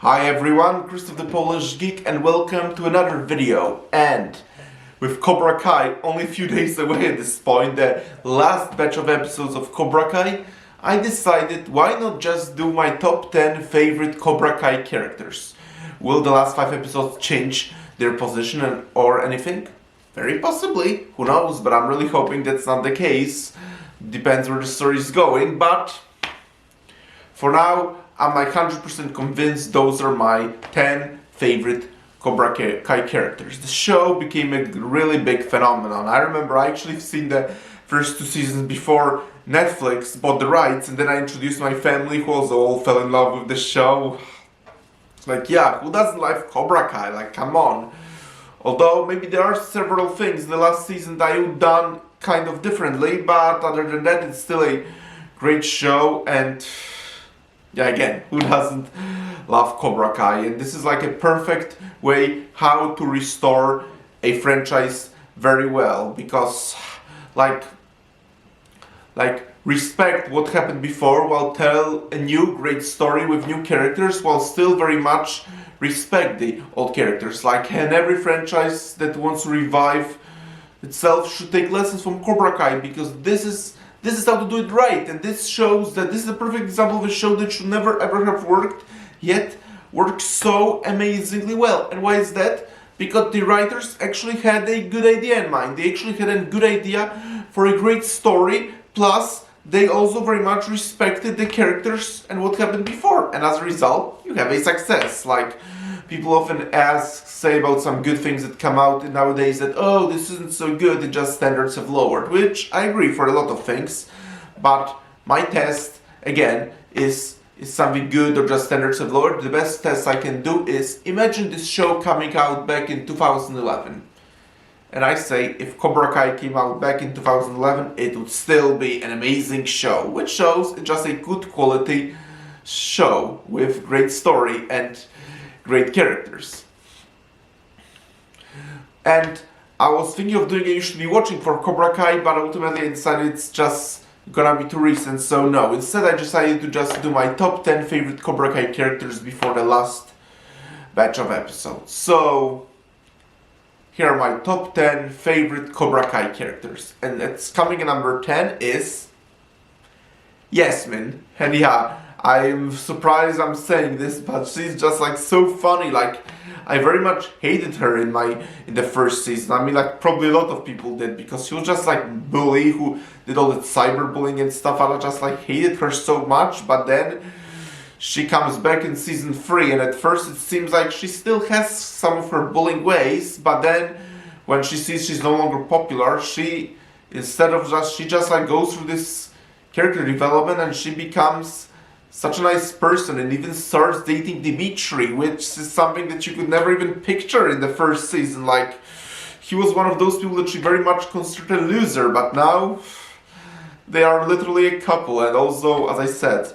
Hi everyone, Christoph the Polish Geek, and welcome to another video. And with Cobra Kai only a few days away at this point, the last batch of episodes of Cobra Kai, I decided why not just do my top 10 favorite Cobra Kai characters. Will the last 5 episodes change their position or anything? Very possibly, who knows, but I'm really hoping that's not the case. Depends where the story is going, but for now, I'm like 100% convinced those are my 10 favorite Cobra Kai characters. The show became a really big phenomenon. I remember I actually seen the first 2 seasons before Netflix bought the rights, and then I introduced my family who also all fell in love with the show. Like, yeah, who doesn't like Cobra Kai? Like, come on. Although maybe there are several things in the last season that I've done kind of differently, but other than that, it's still a great show. And yeah, again, who doesn't love Cobra Kai? And this is like a perfect way how to restore a franchise very well, because like respect what happened before while tell a new great story with new characters while still very much respect the old characters. Like, and every franchise that wants to revive itself should take lessons from Cobra Kai, because this is how to do it right, and this shows that this is a perfect example of a show that should never ever have worked, yet works so amazingly well. And why is that? Because the writers actually had a good idea in mind. They actually had a good idea for a great story, plus they also very much respected the characters and what happened before, and as a result, you have a success. Like, people often say about some good things that come out nowadays that, oh, this isn't so good, it just standards have lowered, which I agree for a lot of things, but my test, again, is something good or just standards have lowered. The best test I can do is imagine this show coming out back in 2011. And I say, if Cobra Kai came out back in 2011, it would still be an amazing show, which shows it's just a good quality show with great story and great characters. And I was thinking of doing a You Should Be Watching for Cobra Kai, but ultimately I decided it's just gonna be too recent, so no. Instead I decided to just do my top 10 favorite Cobra Kai characters before the last batch of episodes. So here are my top 10 favorite Cobra Kai characters. And it's coming in number 10 is Yasmin. And yeah, I'm surprised I'm saying this, but she's just like so funny. Like, I very much hated her in the first season. I mean, like, probably a lot of people did, because she was just like bully who did all the cyberbullying and stuff. I just like hated her so much, but then she comes back in season 3, and at first it seems like she still has some of her bullying ways, but then when she sees she's no longer popular, she just like goes through this character development, and she becomes such a nice person and even starts dating Dimitri, which is something that you could never even picture in the first season. Like, he was one of those people that she very much considered a loser, but now they are literally a couple. And also, as I said,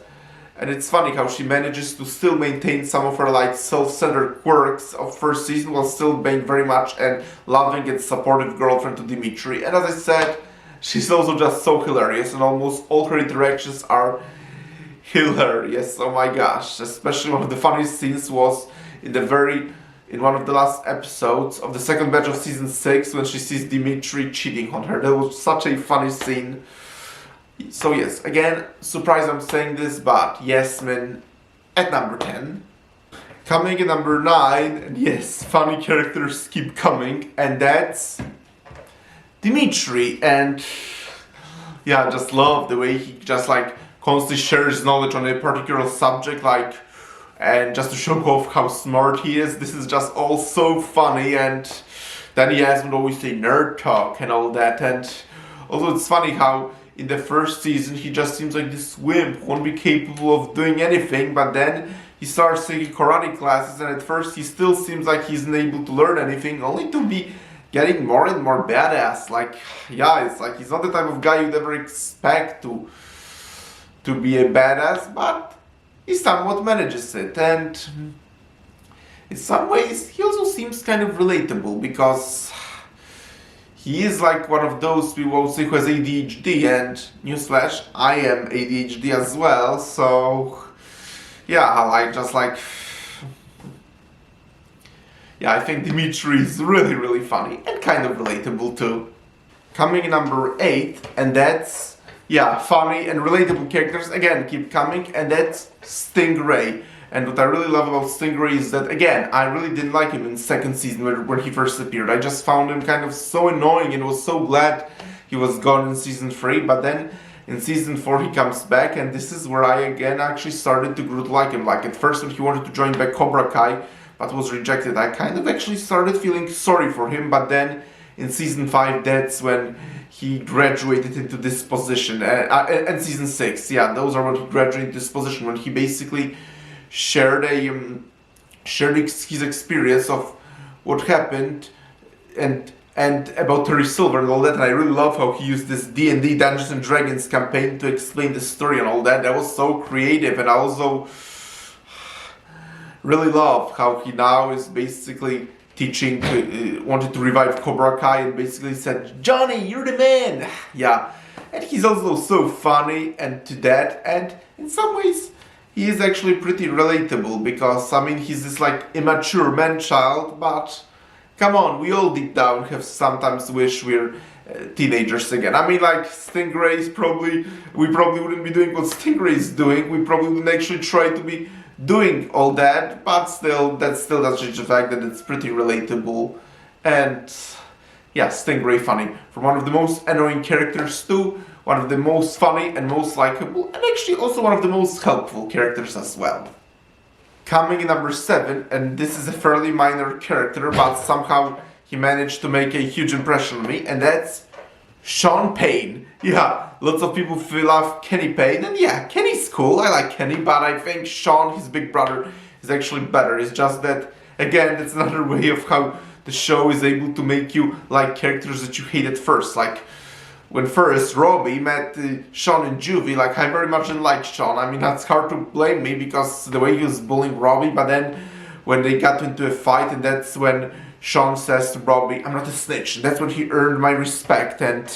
and it's funny how she manages to still maintain some of her like self-centered quirks of first season while still being very much a loving and supportive girlfriend to Dimitri. And as I said, she's also just so hilarious, and almost all her interactions are hilarious. Oh my gosh. Especially one of the funniest scenes was in one of the last episodes of the second batch of season 6 when she sees Dimitri cheating on her. That was such a funny scene. So yes, again, surprised I'm saying this, but Yasmin at number 10. Coming in number 9, and yes, funny characters keep coming, and that's Dimitri. And yeah, I just love the way he just like constantly shares knowledge on a particular subject, like, and just to show off how smart he is. This is just all so funny, and then Yasmin always say nerd talk and all that. And also it's funny how in the first season he just seems like this wimp, won't be capable of doing anything, but then he starts taking karate classes, and at first he still seems like he's unable to learn anything, only to be getting more and more badass. Like, yeah, it's like he's not the type of guy you'd ever expect to be a badass, but he somewhat manages it. And in some ways he also seems kind of relatable, because he is like one of those people who has ADHD, and newsflash, I am ADHD as well, so yeah, I just like yeah, I think Dimitri is really, really funny and kind of relatable too. Coming in number 8, and that's, yeah, funny and relatable characters again keep coming, and that's Stingray. And what I really love about Stingray is that, again, I really didn't like him in second season when he first appeared. I just found him kind of so annoying and was so glad he was gone in season 3. But then in season 4 he comes back, and this is where I again actually started to grow to like him. Like at first when he wanted to join back Cobra Kai, but was rejected, I kind of actually started feeling sorry for him. But then in season 5, that's when he graduated into this position. And season 6, yeah, those are when he graduated into this position, when he basically shared his experience of what happened and about Terry Silver and all that. And I really love how he used this D&D Dungeons and Dragons campaign to explain the story and all that. That was so creative. And I also really love how he now is basically teaching, wanted to revive Cobra Kai, and basically said, Johnny, you're the man. Yeah, and he's also so funny and to that, and in some ways he is actually pretty relatable, because I mean he's this like immature man-child, but come on, we all deep down have sometimes wish we're teenagers again. I mean, like Stingray is we probably wouldn't be doing what Stingray is doing. We probably wouldn't actually try to be doing all that, but still, that still doesn't change the fact that it's pretty relatable. And yeah, Stingray funny. From one of the most annoying characters to one of the most funny and most likable, and actually also one of the most helpful characters as well. Coming in number 7, and this is a fairly minor character, but somehow he managed to make a huge impression on me, and that's Sean Payne. Yeah, lots of people love Kenny Payne, and yeah, Kenny's cool, I like Kenny, but I think Sean, his big brother, is actually better. It's just that, again, that's another way of how the show is able to make you like characters that you hate at first. Like, when first Robbie met Sean in juvie, like, I very much didn't like Sean. I mean, that's hard to blame me, because the way he was bullying Robbie, but then when they got into a fight, and that's when Sean says to Robbie, I'm not a snitch, and that's when he earned my respect, and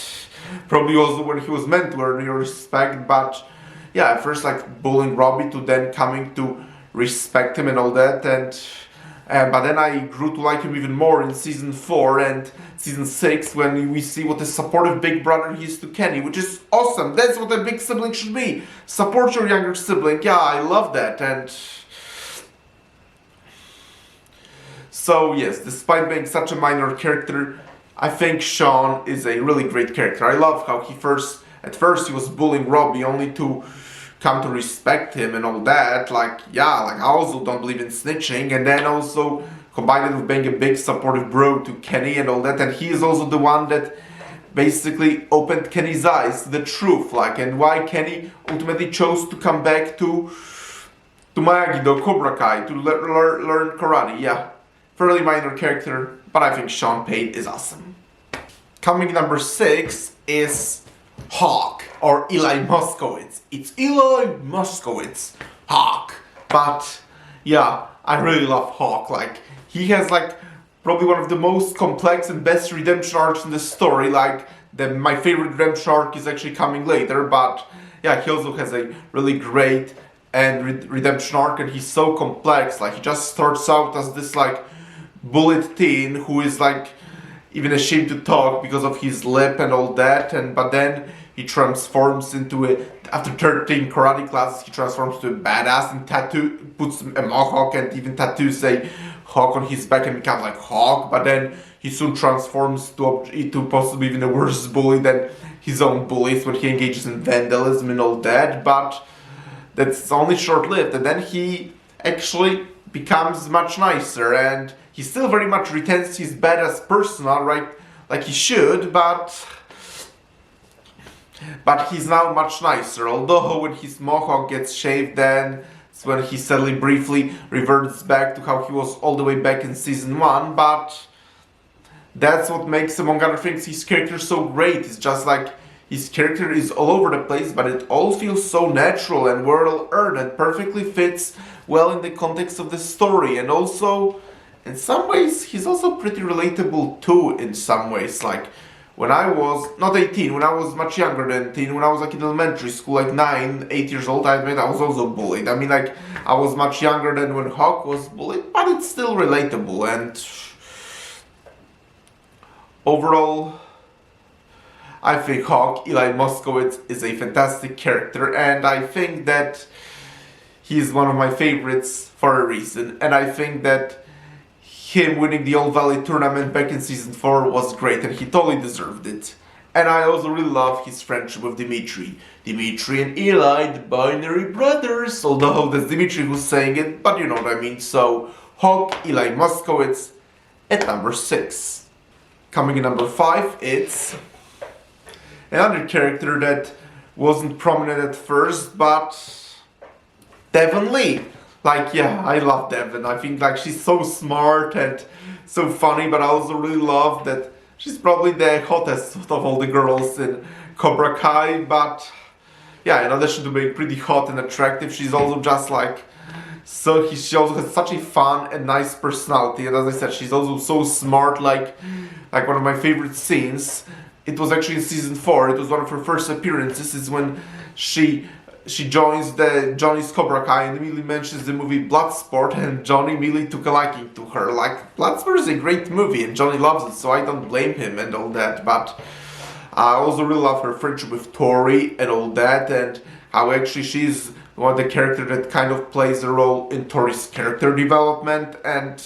probably also when he was meant to earn your respect. But yeah, at first like bullying Robbie to then coming to respect him and all that, and but then I grew to like him even more in season 4 and season 6, when we see what a supportive big brother he is to Kenny, which is awesome. That's what a big sibling should be. Support your younger sibling. Yeah, I love that. And so yes, despite being such a minor character, I think Sean is a really great character. I love how at first he was bullying Robbie only to come to respect him and all that. Like, yeah, like I also don't believe in snitching, and then also combined it with being a big supportive bro to Kenny and all that. And he is also the one that basically opened Kenny's eyes to the truth, like, and why Kenny ultimately chose to come back to Miyagi-Do, Cobra Kai, to learn karate. Yeah, fairly minor character, but I think Sean Payne is awesome. Coming number 6 is Hawk, or Eli Moskowitz. It's Eli Moskowitz, Hawk. But yeah, I really love Hawk. Like, he has like probably one of the most complex and best redemption arcs in the story. Like, my favorite redemption arc is actually coming later, but yeah, he also has a really great and redemption arc, and he's so complex. Like, he just starts out as this like bullied teen who is like even ashamed to talk because of his lip and all that, but then he transforms into after 13 karate classes, he transforms to a badass and puts a mohawk and even tattoos a hawk on his back and becomes like Hawk. But then he soon transforms to possibly even a worse bully than his own bullies when he engages in vandalism and all that. But that's only short-lived, and then he actually becomes much nicer, and he still very much retains his badass persona, right, like he should, but he's now much nicer. Although when his mohawk gets shaved, then it's when he suddenly briefly reverts back to how he was all the way back in season 1, but that's what makes, among other things, his character so great. It's just like his character is all over the place, but it all feels so natural and well earned and perfectly fits well in the context of the story. And also, in some ways, he's also pretty relatable too, in some ways. Like, when I was not 18, when I was much younger than 18, when I was like in elementary school, like 9, 8 years old, I admit I was also bullied. I mean, like, I was much younger than when Hawk was bullied, but it's still relatable. And overall, I think Hawk, Eli Moskowitz, is a fantastic character, and I think that he's one of my favorites for a reason. And I think that him winning the All Valley tournament back in season 4 was great, and he totally deserved it. And I also really love his friendship with Dimitri. Dimitri and Eli, the binary brothers, although that's Dimitri who's saying it, but you know what I mean. So, Hawk, Eli Moskowitz at number 6. Coming in number 5, it's another character that wasn't prominent at first, but Devon Lee. Like, yeah, I love Devon. I think like she's so smart and so funny, but I also really love that she's probably the hottest of all the girls in Cobra Kai. But yeah, in addition to being pretty hot and attractive, she's also just like she also has such a fun and nice personality. And as I said, she's also so smart. Like one of my favorite scenes. It was actually in season 4. It was one of her first appearances. Is when she joins Johnny's Cobra Kai and immediately mentions the movie Bloodsport, and Johnny immediately took a liking to her. Like, Bloodsport is a great movie and Johnny loves it, so I don't blame him and all that. But I also really love her friendship with Tori and all that, and how actually she's one of the character that kind of plays a role in Tori's character development. And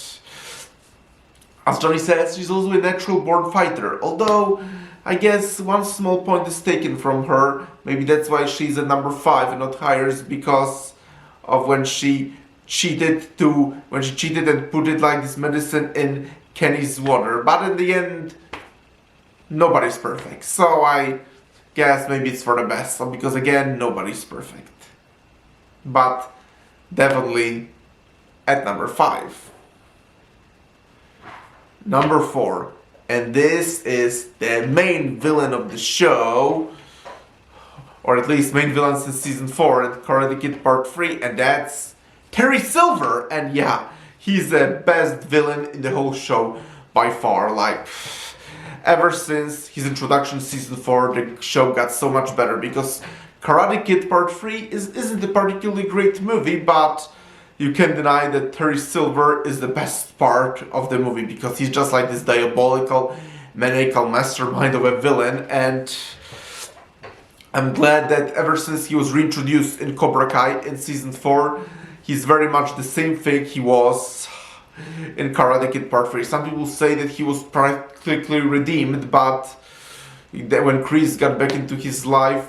as Johnny says, she's also a natural born fighter, although I guess one small point is taken from her. Maybe that's why she's at number 5 and not higher, is because of when she cheated and put it like this medicine in Kenny's water. But in the end, nobody's perfect. So I guess maybe it's for the best. So because again, nobody's perfect. But definitely at number 5. Number 4. And this is the main villain of the show, or at least main villain since season 4 and Karate Kid Part 3, and that's Terry Silver. And yeah, he's the best villain in the whole show by far. Like, ever since his introduction in season 4, the show got so much better, because Karate Kid Part 3 isn't a particularly great movie, but you can't deny that Terry Silver is the best part of the movie, because he's just like this diabolical, maniacal mastermind of a villain. And I'm glad that ever since he was reintroduced in Cobra Kai in season 4, he's very much the same thing he was in Karate Kid Part 3. Some people say that he was practically redeemed, but when Chris got back into his life,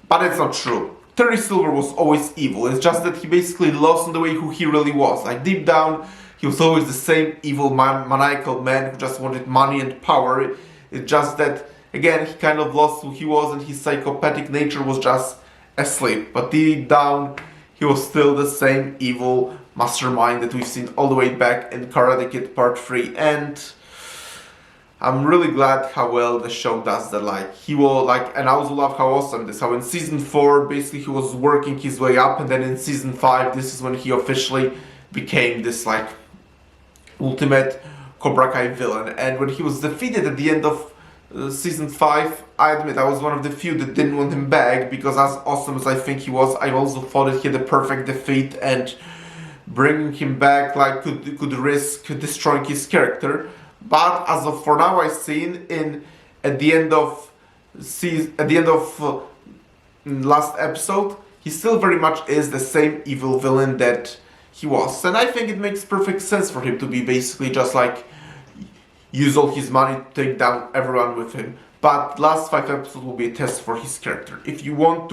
but it's not true. Terry Silver was always evil. It's just that he basically lost in the way who he really was. Like, deep down, he was always the same evil, maniacal man who just wanted money and power. It's just that, again, he kind of lost who he was, and his psychopathic nature was just asleep. But deep down, he was still the same evil mastermind that we've seen all the way back in Karate Kid Part 3. And I'm really glad how well the show does that. Like, he will, like, and I also love how awesome this, how in season 4, basically he was working his way up, and then in season 5, this is when he officially became this, like, ultimate Cobra Kai villain. And when he was defeated at the end of season 5, I admit I was one of the few that didn't want him back, because as awesome as I think he was, I also thought that he had a perfect defeat, and bringing him back, like, could risk destroying his character. But as of for now, I've seen at the end of last episode, he still very much is the same evil villain that he was, and I think it makes perfect sense for him to be basically just like use all his money to take down everyone with him. But last 5 episodes will be a test for his character. If you want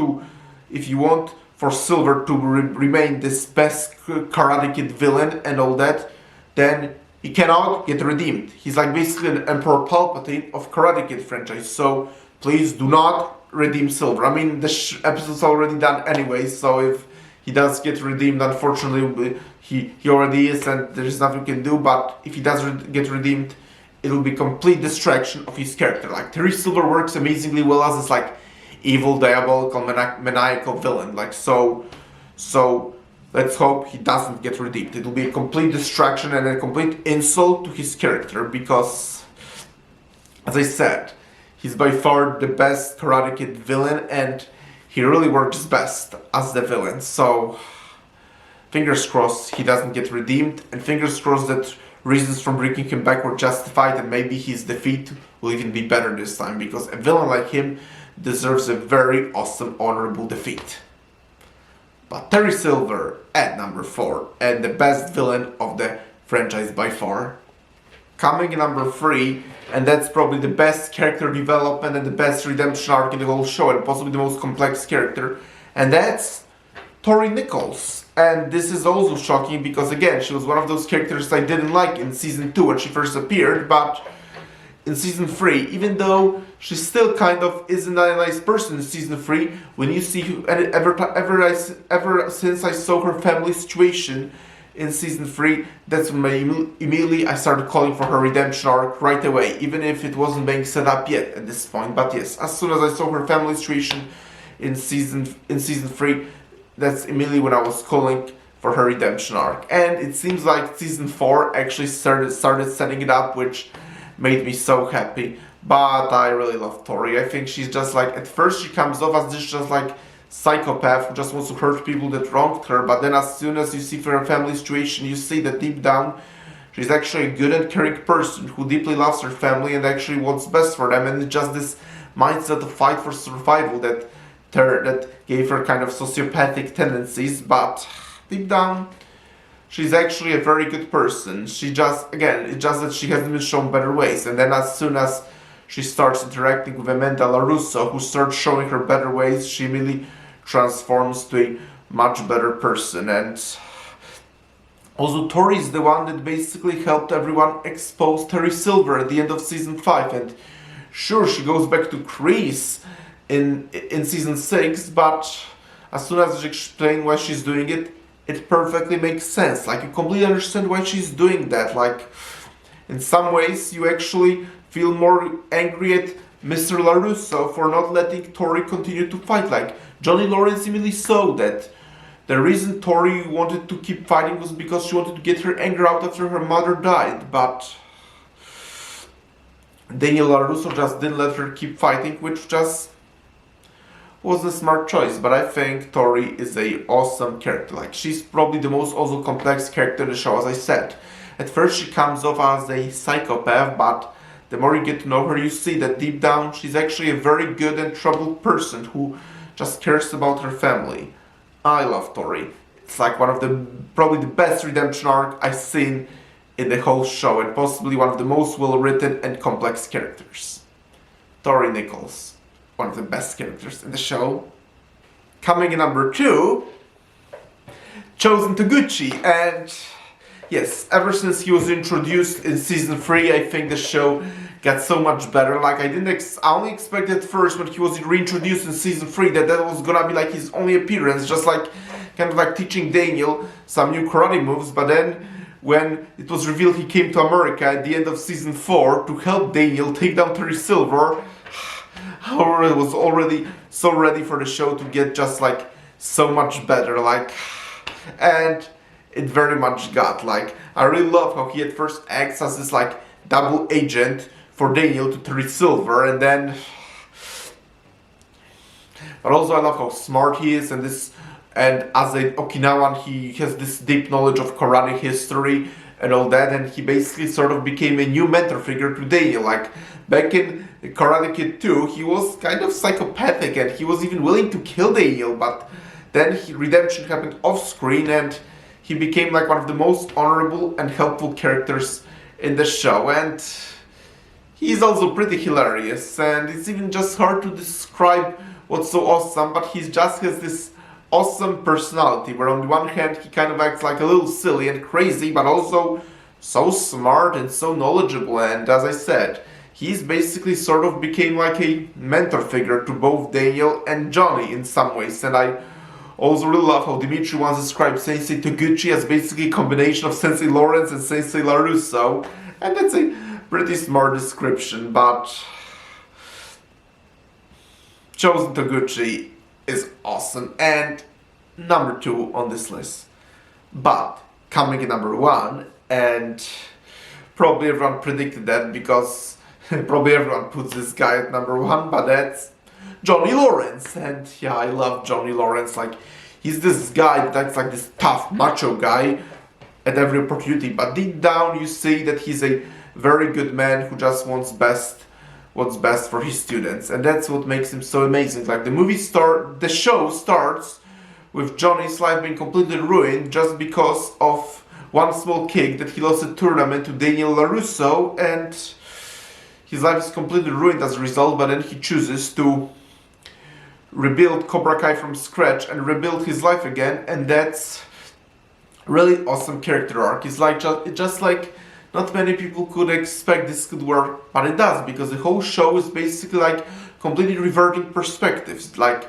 for Silver to remain this best Karate Kid villain and all that, then he cannot get redeemed. He's like basically an Emperor Palpatine of Karate Kid franchise. So please do not redeem Silver. I mean, the episode's already done anyway, so if he does get redeemed, unfortunately, he already is, and there's nothing we can do. But if he does get redeemed, it'll be complete distraction of his character. Like, Terry Silver works amazingly well as this like evil, diabolical, maniacal villain. Like, so let's hope he doesn't get redeemed. It'll be a complete distraction and a complete insult to his character, because As I said, he's by far the best Karate Kid villain, and he really works best as the villain. So fingers crossed he doesn't get redeemed, and fingers crossed that reasons from bringing him back were justified, and maybe his defeat will even be better this time, because a villain like him deserves a very awesome, honorable defeat. But Terry Silver at number 4, and the best villain of the franchise by far. Coming in number 3, and that's probably the best character development and the best redemption arc in the whole show, and possibly the most complex character, and that's Tori Nichols. And this is also shocking because, again, she was one of those characters I didn't like in season 2 when she first appeared, but in season 3, even though she still kind of isn't a nice person in season 3, when you see ever since I saw her family situation in season 3, that's when immediately I started calling for her redemption arc right away, even if it wasn't being set up yet at this point. But yes, as soon as I saw her family situation in season 3, that's immediately when I was calling for her redemption arc. And it seems like season 4 actually started setting it up, which made me so happy. But I really love Tori. I think she's just like, at first she comes off as this just like psychopath who just wants to hurt people that wronged her, but then as soon as you see her family situation, you see that deep down she's actually a good and caring person who deeply loves her family and actually wants best for them, and it's just this mindset of fight for survival that gave her kind of sociopathic tendencies, but deep down she's actually a very good person. She just, again, it's just that she hasn't been shown better ways, and then as soon as she starts interacting with Amanda LaRusso, who starts showing her better ways, she immediately transforms to a much better person. And also Tori is the one that basically helped everyone expose Terry Silver at the end of season 5, and sure, she goes back to Kreese in season 6, but as soon as she explains why she's doing it, it perfectly makes sense. Like, you completely understand why she's doing that. Like, in some ways, you actually feel more angry at Mr. LaRusso for not letting Tori continue to fight. Like, Johnny Lawrence immediately saw that the reason Tori wanted to keep fighting was because she wanted to get her anger out after her mother died, but Daniel LaRusso just didn't let her keep fighting, which just was a smart choice. But I think Tori is a awesome character. Like, she's probably the most also complex character in the show, as I said. At first she comes off as a psychopath, but the more you get to know her, you see that deep down she's actually a very good and troubled person who just cares about her family. I love Tori. It's like one of the, probably the best redemption arc I've seen in the whole show, and possibly one of the most well written and complex characters. Tori Nichols, one of the best characters in the show. Coming in number 2, Chosen Taguchi. And yes, ever since he was introduced in season 3, I think the show got so much better. Like, I only expected at first when he was reintroduced in season 3 that was gonna be like his only appearance, just like kind of like teaching Daniel some new karate moves. But then when it was revealed he came to America at the end of season 4 to help Daniel take down Terry Silver, I was already so ready for the show to get just like so much better. Like, and it very much got. Like, I really love how he at first acts as this like double agent for Daniel to Terry Silver, and then, but also I love how smart he is, and as a Okinawan he has this deep knowledge of karate history and all that, and he basically sort of became a new mentor figure to Daniel. Like, back in Karate Kid 2, he was kind of psychopathic and he was even willing to kill Daniel, but then redemption happened off screen and he became like one of the most honorable and helpful characters in the show. And he's also pretty hilarious, and it's even just hard to describe what's so awesome, but he just has this awesome personality where on the one hand he kind of acts like a little silly and crazy, but also so smart and so knowledgeable. And as I said, he's basically sort of became like a mentor figure to both Daniel and Johnny in some ways. And I also really love how Dimitri once described Sensei Taguchi as basically a combination of Sensei Lawrence and Sensei LaRusso, and that's a pretty smart description. But Chosen Taguchi is awesome and number 2 on this list. But coming in number 1, and probably everyone predicted that because Probably everyone puts this guy at number one, but that's Johnny Lawrence. And yeah, I love Johnny Lawrence. Like, he's this guy that's like this tough, macho guy at every opportunity. But deep down, you see that he's a very good man who just wants what's best for his students. And that's what makes him so amazing. Like, the show starts with Johnny's life being completely ruined just because of one small kick that he lost a tournament to Daniel LaRusso, and his life is completely ruined as a result, but then he chooses to rebuild Cobra Kai from scratch and rebuild his life again, and that's really awesome character arc. It's like just like not many people could expect this could work, but it does, because the whole show is basically like completely reverting perspectives. Like,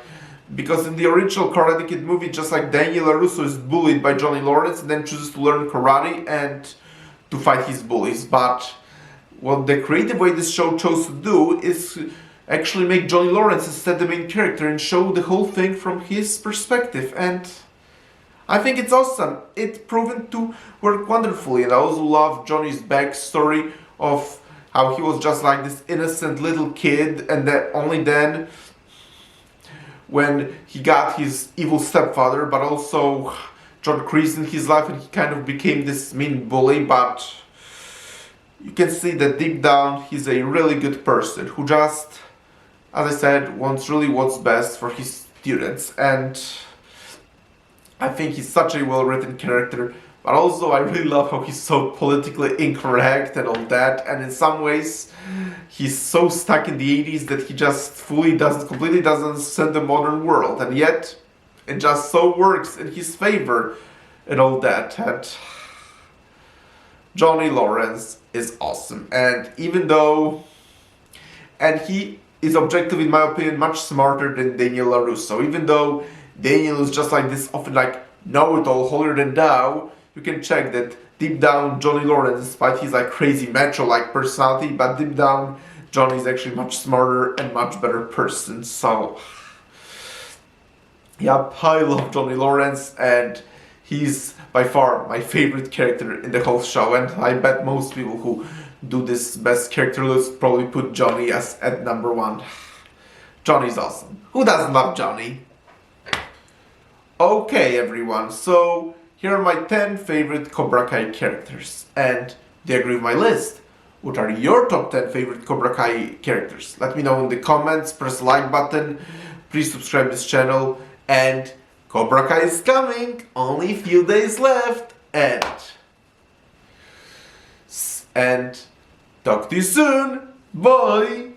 because in the original Karate Kid movie, just like Daniel LaRusso is bullied by Johnny Lawrence and then chooses to learn karate and to fight his bullies. But what the creative way this show chose to do is actually make Johnny Lawrence instead the main character and show the whole thing from his perspective. And I think it's awesome. It's proven to work wonderfully. And I also love Johnny's backstory of how he was just like this innocent little kid, and that only then, when he got his evil stepfather, but also John Kreese in his life, and he kind of became this mean bully. But you can see that deep down he's a really good person who just, as I said, wants really what's best for his students. And I think he's such a well-written character, but also I really love how he's so politically incorrect and all that, and in some ways he's so stuck in the 80s that he just completely doesn't understand the modern world, and yet it just so works in his favor and all that. And Johnny Lawrence is awesome, and he is objectively, in my opinion, much smarter than Daniel LaRusso. Even though Daniel is just like this often like know-it-all, holier than thou, you can check that deep down Johnny Lawrence, despite his like crazy macho-like personality, but deep down Johnny is actually much smarter and much better person. So yeah, I love Johnny Lawrence, and he's by far my favorite character in the whole show, and I bet most people who do this best character list probably put Johnny as at number one. Johnny's awesome. Who doesn't love Johnny? Okay everyone, so here are my 10 favorite Cobra Kai characters, and they agree with my list. What are your top 10 favorite Cobra Kai characters? Let me know in the comments, press the like button, please subscribe to this channel, and Cobra Kai is coming! Only a few days left, and talk to you soon! Bye!